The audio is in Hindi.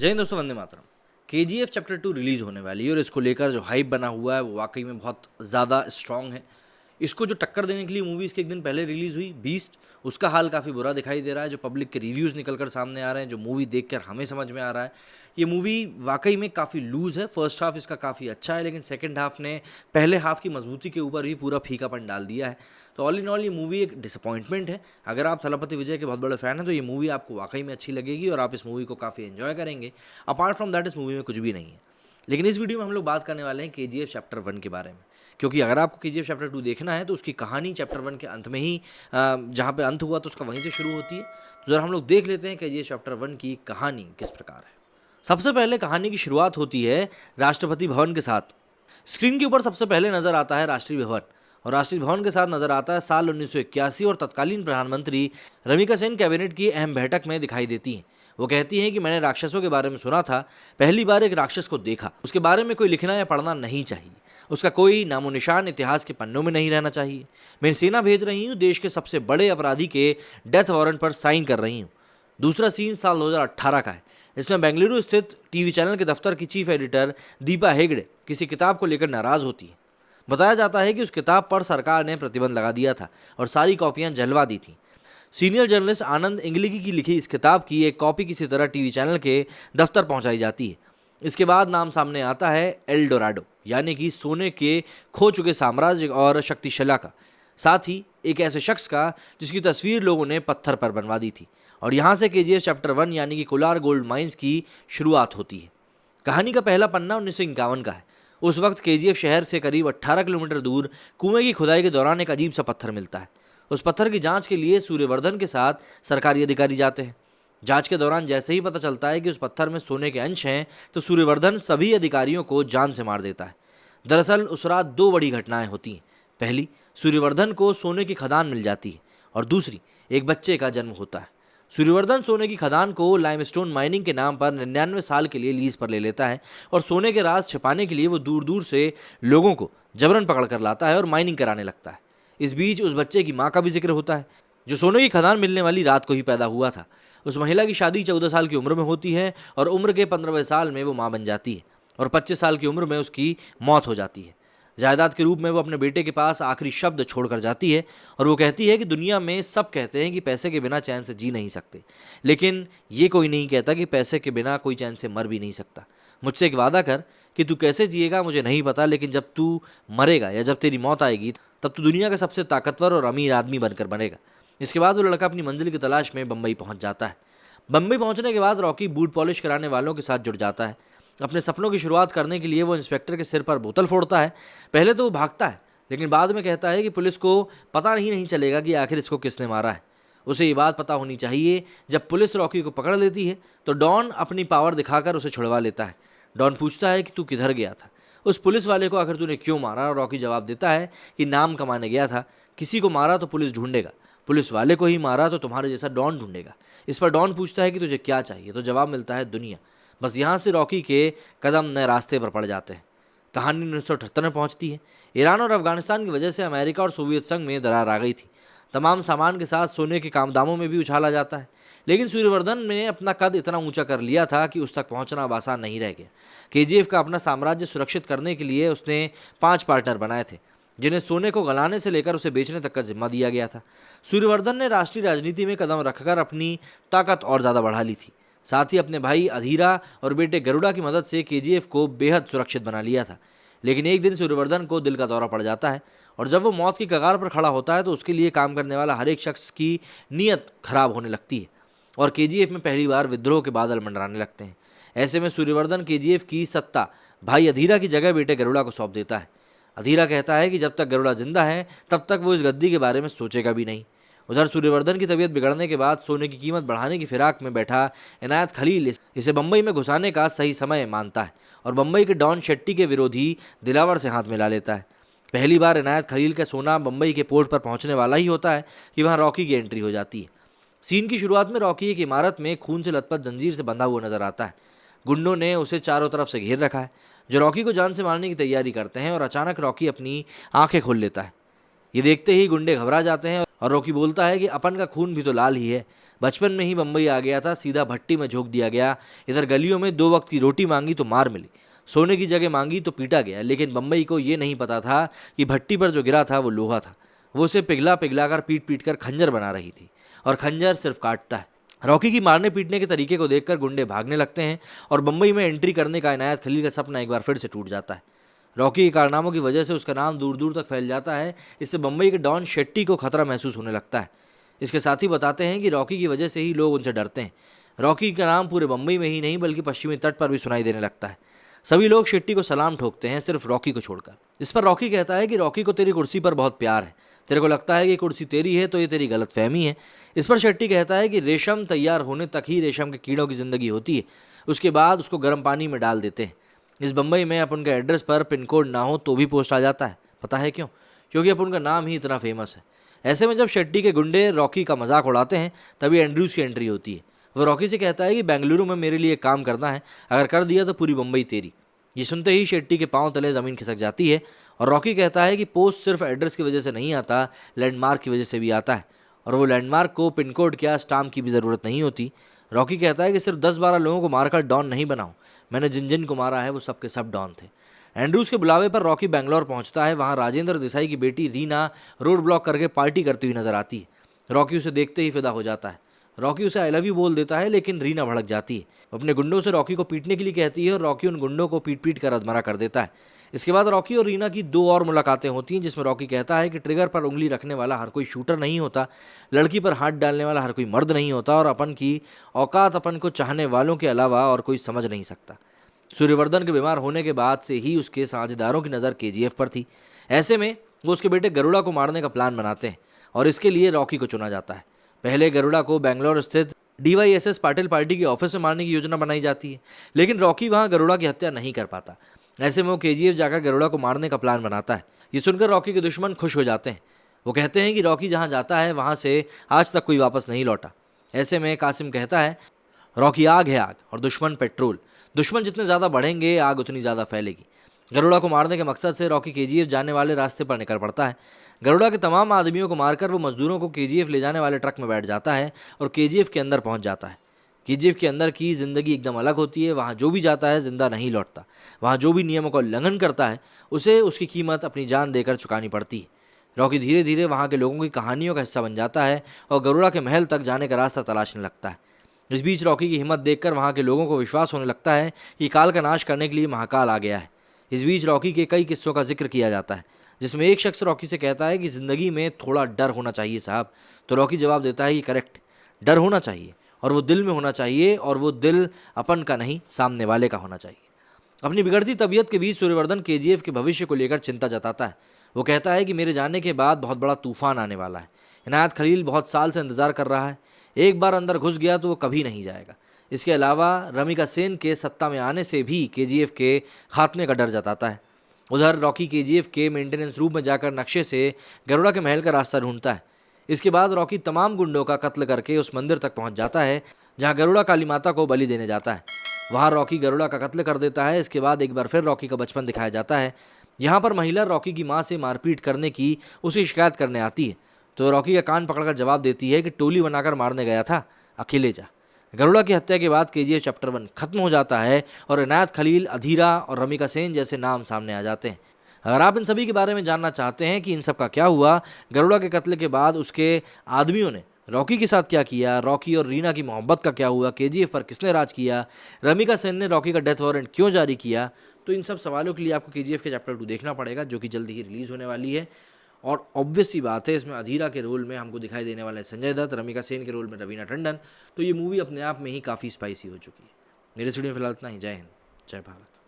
जय हिंद दोस्तों, Vande Mataram. KGF chapter 2 release होने वाली है और इसको लेकर जो हाइप बना हुआ है वो वाकई में बहुत ज़्यादा स्ट्रांग है। इसको जो टक्कर देने के लिए मूवी इसके एक दिन पहले रिलीज़ हुई बीस्ट, उसका हाल काफ़ी बुरा दिखाई दे रहा है। जो पब्लिक के रिव्यूज़ निकल कर सामने आ रहे हैं, जो मूवी देखकर हमें समझ में आ रहा है, ये मूवी वाकई में काफ़ी लूज़ है। फर्स्ट हाफ इसका काफ़ी अच्छा है, लेकिन सेकंड हाफ ने पहले हाफ की मजबूती के ऊपर भी पूरा फीकापन डाल दिया है। तो ऑल इन ऑल ये मूवी एक डिसअपॉइंटमेंट है। अगर आप थलपति विजय के बहुत बड़े फ़ैन हैं तो ये मूवी आपको वाकई में अच्छी लगेगी और आप इस मूवी को काफ़ी एंजॉय करेंगे। अपार्ट फ्रॉम दैट इस मूवी में कुछ भी नहीं है। लेकिन इस वीडियो में हम लोग बात करने वाले हैं केजीएफ चैप्टर 1 के बारे में, क्योंकि अगर आपको केजीएफ चैप्टर 2 देखना है तो उसकी कहानी चैप्टर 1 के अंत में ही जहाँ पे अंत हुआ तो उसका वहीं से शुरू होती है। तो ज़रा हम लोग देख लेते हैं केजीएफ चैप्टर 1 की कहानी किस प्रकार है। सबसे पहले कहानी की शुरुआत होती है राष्ट्रपति भवन के साथ। स्क्रीन के ऊपर सबसे पहले नजर आता है राष्ट्रीय भवन, और राष्ट्रीय भवन के साथ नजर आता है साल 1981 और तत्कालीन प्रधानमंत्री रमिका सेन कैबिनेट की अहम बैठक में दिखाई देती हैं। वो कहती हैं कि मैंने राक्षसों के बारे में सुना था, पहली बार एक राक्षस को देखा। उसके बारे में कोई लिखना या पढ़ना नहीं चाहिए, उसका कोई नामो निशान इतिहास के पन्नों में नहीं रहना चाहिए। मैं सेना भेज रही हूँ, देश के सबसे बड़े अपराधी के डेथ वारंट पर साइन कर रही हूँ। दूसरा सीन साल 2018 का है। इसमें बेंगलुरु स्थित टीवी चैनल के दफ्तर की चीफ एडिटर दीपा हेगड़े किसी किताब को लेकर नाराज होती है। बताया जाता है कि उस किताब पर सरकार ने प्रतिबंध लगा दिया था और सारी कॉपियां जलवा दी थी। सीनियर जर्नलिस्ट आनंद इंगलिगी की लिखी इस किताब की एक कॉपी किसी तरह टीवी चैनल के दफ्तर पहुंचाई जाती है। इसके बाद नाम सामने आता है एल डोराडो, यानी कि सोने के खो चुके साम्राज्य और शक्तिशिला का, साथ ही एक ऐसे शख्स का जिसकी तस्वीर लोगों ने पत्थर पर बनवा दी थी। और यहाँ से केजीएफ चैप्टर 1 यानी कि कोलार गोल्ड माइंस की शुरुआत होती है। कहानी का पहला पन्ना 1951 का है। उस वक्त केजीएफ शहर से करीब 18 किलोमीटर दूर कुएं की खुदाई के दौरान एक अजीब सा पत्थर मिलता है। उस पत्थर की जांच के लिए सूर्यवर्धन के साथ सरकारी अधिकारी जाते हैं। जांच के दौरान जैसे ही पता चलता है कि उस पत्थर में सोने के अंश हैं, तो सूर्यवर्धन सभी अधिकारियों को जान से मार देता है। दरअसल उस रात दो बड़ी घटनाएं होती हैं। पहली, सूर्यवर्धन को सोने की खदान मिल जाती है, और दूसरी, एक बच्चे का जन्म होता है। सूर्यवर्धन सोने की खदान को लाइमस्टोन माइनिंग के नाम पर 99 साल के लिए लीज पर ले लेता है, और सोने के राज छिपाने के लिए वो दूर दूर से लोगों को जबरन पकड़ कर लाता है और माइनिंग कराने लगता है। इस बीच उस बच्चे की माँ का भी जिक्र होता है, जो सोने की खदान मिलने वाली रात को ही पैदा हुआ था। उस महिला की शादी 14 साल की उम्र में होती है और उम्र के 15वें साल में वो माँ बन जाती है, और 25 साल की उम्र में उसकी मौत हो जाती है। जायदाद के रूप में वो अपने बेटे के पास आखिरी शब्द छोड़कर जाती है, और वो कहती है कि दुनिया में सब कहते हैं कि पैसे के बिना चैन से जी नहीं सकते, लेकिन ये कोई नहीं कहता कि पैसे के बिना कोई चैन से मर भी नहीं सकता। मुझसे एक वादा कर कि तू कैसे जिएगा मुझे नहीं पता, लेकिन जब तू मरेगा या जब तेरी मौत आएगी तब तू दुनिया का सबसे ताकतवर और अमीर आदमी बनकर बनेगा। इसके बाद वो लड़का अपनी मंजिल की तलाश में बम्बई पहुंच जाता है। बम्बई पहुंचने के बाद रॉकी बूट पॉलिश कराने वालों के साथ जुड़ जाता है। अपने सपनों की शुरुआत करने के लिए वो इंस्पेक्टर के सिर पर बोतल फोड़ता है। पहले तो वो भागता है, लेकिन बाद में कहता है कि पुलिस को पता नहीं चलेगा कि आखिर इसको किसने मारा है। उसे ये बात पता होनी चाहिए। जब पुलिस रॉकी को पकड़ लेती है तो डॉन अपनी पावर दिखाकर उसे छुड़वा लेता है। डॉन पूछता है कि तू किधर गया था, उस पुलिस वाले को आखिर तूने क्यों मारा, और रॉकी जवाब देता है कि नाम कमाने गया था। किसी को मारा तो पुलिस ढूंढेगा, पुलिस वाले को ही मारा तो तुम्हारे जैसा डॉन ढूंढेगा। इस पर डॉन पूछता है कि तुझे क्या चाहिए, तो जवाब मिलता है दुनिया। बस यहाँ से रॉकी के कदम नए रास्ते पर पड़ जाते हैं। कहानी 1978 में पहुँचती है। ईरान और अफगानिस्तान की वजह से अमेरिका और सोवियत संघ में दरार आ गई थी। तमाम सामान के साथ सोने के दामों में भी उछाला जाता है, लेकिन सूर्यवर्धन ने अपना कद इतना ऊंचा कर लिया था कि उस तक पहुंचना अब आसान नहीं रह गया। केजीएफ का अपना साम्राज्य सुरक्षित करने के लिए उसने 5 पार्टनर बनाए थे, जिन्हें सोने को गलाने से लेकर उसे बेचने तक का जिम्मा दिया गया था। सूर्यवर्धन ने राष्ट्रीय राजनीति में कदम रखकर अपनी ताकत और ज़्यादा बढ़ा ली थी। साथ ही अपने भाई अधीरा और बेटे गरुड़ा की मदद से केजीएफ को बेहद सुरक्षित बना लिया था। लेकिन एक दिन सूर्यवर्धन को दिल का दौरा पड़ जाता है, और जब वो मौत की कगार पर खड़ा होता है तो उसके लिए काम करने वाला हर एक शख्स की नीयत खराब होने लगती है, और केजीएफ में पहली बार विद्रोह के बादल मंडराने लगते हैं। ऐसे में सूर्यवर्धन केजीएफ की सत्ता भाई अधीरा की जगह बेटे गरुड़ा को सौंप देता है। अधीरा कहता है कि जब तक गरुड़ा जिंदा है तब तक वो इस गद्दी के बारे में सोचेगा भी नहीं। उधर सूर्यवर्धन की तबीयत बिगड़ने के बाद सोने की कीमत बढ़ाने की फिराक में बैठा इनायत खलील इसे बम्बई में घुसाने का सही समय मानता है, और बम्बई के डॉन शेट्टी के विरोधी दिलावर से हाथ मिला लेता है। पहली बार इनायत खलील का सोना बम्बई के पोर्ट पर पहुंचने वाला ही होता है कि वहां रॉकी की एंट्री हो जाती है। सीन की शुरुआत में रॉकी एक इमारत में खून से लथपथ जंजीर से बंधा हुआ नजर आता है। गुंडों ने उसे चारों तरफ से घेर रखा है, जो रॉकी को जान से मारने की तैयारी करते हैं, और अचानक रॉकी अपनी आंखें खोल लेता है। ये देखते ही गुंडे घबरा जाते हैं, और रॉकी बोलता है कि अपन का खून भी तो लाल ही है, बचपन में ही बम्बई आ गया था, सीधा भट्टी में झोंक दिया गया। इधर गलियों में 2 वक्त की रोटी मांगी तो मार मिली, सोने की जगह मांगी तो पीटा गया। लेकिन बम्बई को ये नहीं पता था कि भट्टी पर जो गिरा था वो लोहा था। वो उसे पिघला पिघला कर पीट पीट कर खंजर बना रही थी, और खंजर सिर्फ काटता है। रॉकी की मारने पीटने के तरीके को देखकर गुंडे भागने लगते हैं और बम्बई में एंट्री करने का इनायत खलील का सपना एक बार फिर से टूट जाता है। रॉकी के कारनामों की वजह से उसका नाम दूर दूर तक फैल जाता है। इससे बम्बई के डॉन शेट्टी को खतरा महसूस होने लगता है। इसके साथ ही बताते हैं कि रॉकी की वजह से ही लोग उनसे डरते हैं। रॉकी का नाम पूरे बम्बई में ही नहीं बल्कि पश्चिमी तट पर भी सुनाई देने लगता है। सभी लोग शेट्टी को सलाम ठोकते हैं, सिर्फ रॉकी को छोड़कर। इस पर रॉकी कहता है कि रॉकी को तेरी कुर्सी पर बहुत प्यार है, तेरे को लगता है कि कुर्सी तेरी है तो ये तेरी गलतफहमी है। इस पर शेट्टी कहता है कि रेशम तैयार होने तक ही रेशम के कीड़ों की ज़िंदगी होती है, उसके बाद उसको गर्म पानी में डाल देते हैं। इस बम्बई में अपन के एड्रेस पर पिन कोड ना हो तो भी पोस्ट आ जाता है। पता है क्यों? क्योंकि अपन का नाम ही इतना फेमस है। ऐसे में जब शेट्टी के गुंडे रॉकी का मजाक उड़ाते हैं तभी एंड्रयूज़ की एंट्री होती है। वो रॉकी से कहता है कि बेंगलुरु में मेरे लिए काम करना है, अगर कर दिया तो पूरी बम्बई तेरी। ये सुनते ही शेट्टी के पांव तले ज़मीन खिसक जाती है और रॉकी कहता है कि पोस्ट सिर्फ एड्रेस की वजह से नहीं आता, लैंडमार्क की वजह से भी आता है, और वो लैंडमार्क को पिन कोड क्या स्टाम्प की भी ज़रूरत नहीं होती। रॉकी कहता है कि सिर्फ 10-12 लोगों को मारकर डॉन नहीं बनाऊं, मैंने जिन जिन को मारा है वो सब के सब डॉन थे। एंड्रूज के बुलावे पर रॉकी बेंगलोर पहुंचता है। वहां राजेंद्र देसाई की बेटी रीना रोड ब्लॉक करके पार्टी करती हुई नजर आती है। रॉकी उसे देखते ही फिदा हो जाता है। रॉकी उसे आई लव यू बोल देता है, लेकिन रीना भड़क जाती है। वो अपने गुंडों से रॉकी को पीटने के लिए कहती है और रॉकी उन गुंडों को पीट पीट कर अधमरा कर देता है। इसके बाद रॉकी और रीना की 2 और मुलाकातें होती हैं, जिसमें रॉकी कहता है कि ट्रिगर पर उंगली रखने वाला हर कोई शूटर नहीं होता, लड़की पर हाथ डालने वाला हर कोई मर्द नहीं होता, और अपन की औकात अपन को चाहने वालों के अलावा और कोई समझ नहीं सकता। सूर्यवर्धन के बीमार होने के बाद से ही उसके साझेदारों की नज़र केजीएफ पर थी। ऐसे में वो उसके बेटे गरुड़ा को मारने का प्लान बनाते हैं और इसके लिए रॉकी को चुना जाता है। पहले गरुड़ा को बेंगलोर स्थित DYSS पाटिल पार्टी के ऑफिस में मारने की योजना बनाई जाती है, लेकिन रॉकी वहां गरुड़ा की हत्या नहीं कर पाता। ऐसे में वो केजीएफ जाकर गरुड़ा को मारने का प्लान बनाता है। ये सुनकर रॉकी के दुश्मन खुश हो जाते हैं। वो कहते हैं कि रॉकी जहाँ जाता है वहाँ से आज तक कोई वापस नहीं लौटा। ऐसे में कासिम कहता है, रॉकी आग है आग और दुश्मन पेट्रोल। दुश्मन जितने ज़्यादा बढ़ेंगे आग उतनी ज़्यादा फैलेगी। गरुड़ा को मारने के मकसद से रॉकी केजीएफ जाने वाले रास्ते पर निकल पड़ता है। गरुड़ा के तमाम आदमियों को मारकर वो मजदूरों को केजीएफ ले जाने वाले ट्रक में बैठ जाता है और केजीएफ के अंदर पहुंच जाता है। केजीएफ के अंदर की ज़िंदगी एकदम अलग होती है। वहाँ जो भी जाता है जिंदा नहीं लौटता। वहाँ जो भी नियमों का उल्लंघन करता है उसे उसकी कीमत अपनी जान देकर चुकानी पड़ती है। रॉकी धीरे धीरे वहाँ के लोगों की कहानियों का हिस्सा बन जाता है और गरुड़ा के महल तक जाने का रास्ता तलाशने लगता है। इस बीच रॉकी की हिम्मत देखकर वहाँ के लोगों को विश्वास होने लगता है कि काल का नाश करने के लिए महाकाल आ गया है। इस बीच रॉकी के कई किस्सों का जिक्र किया जाता है, जिसमें एक शख्स रॉकी से कहता है कि ज़िंदगी में थोड़ा डर होना चाहिए साहब। तो रॉकी जवाब देता है कि करेक्ट, डर होना चाहिए, और वो दिल में होना चाहिए, और वो दिल अपन का नहीं सामने वाले का होना चाहिए। अपनी बिगड़ती तबीयत के बीच सूर्यवर्धन केजीएफ के भविष्य को लेकर चिंता जताता है। वो कहता है कि मेरे जाने के बाद बहुत बड़ा तूफान आने वाला है। इनायत खलील बहुत साल से इंतज़ार कर रहा है। एक बार अंदर घुस गया तो वो कभी नहीं जाएगा। इसके अलावा रमिका सेन के सत्ता में आने से भी केजीएफ के खात्मे का डर जताता है। उधर रॉकी केजीएफ के मेंटेनेंस रूम में जाकर नक्शे से गरुड़ा के महल का रास्ता ढूंढता है। इसके बाद रॉकी तमाम गुंडों का कत्ल करके उस मंदिर तक पहुंच जाता है जहां गरुड़ा काली माता को बलि देने जाता है। वहां रॉकी गरुड़ा का कत्ल कर देता है। इसके बाद एक बार फिर रॉकी का बचपन दिखाया जाता है। यहाँ पर महिला रॉकी की माँ से मारपीट करने की उसे शिकायत करने आती है, तो रॉकी का कान पकड़कर जवाब देती है कि टोली बनाकर मारने गया था, अकेले जा। गरुड़ा की हत्या के बाद केजीएफ चैप्टर 1 खत्म हो जाता है और इनायत खलील, अधीरा और रमिका सेन जैसे नाम सामने आ जाते हैं। अगर आप इन सभी के बारे में जानना चाहते हैं कि इन सब का क्या हुआ, गरुड़ा के कत्ल के बाद उसके आदमियों ने रॉकी के साथ क्या किया, रॉकी और रीना की मोहब्बत का क्या हुआ, केजीएफ पर किसने राज किया, रमिका सेन ने रॉकी का डेथ वारंट क्यों जारी किया, तो इन सब सवालों के लिए आपको केजीएफ के चैप्टर 2 देखना पड़ेगा, जो कि जल्दी ही रिलीज़ होने वाली है। और ऑब्वियस सी बात है, इसमें अधीरा के रोल में हमको दिखाई देने वाला है संजय दत्त, रमिका सेन के रोल में रवीना टंडन। तो ये मूवी अपने आप में ही काफ़ी स्पाइसी हो चुकी है। मेरे स्टूडियो में फिलहाल इतना ही। जय हिंद, जय भारत।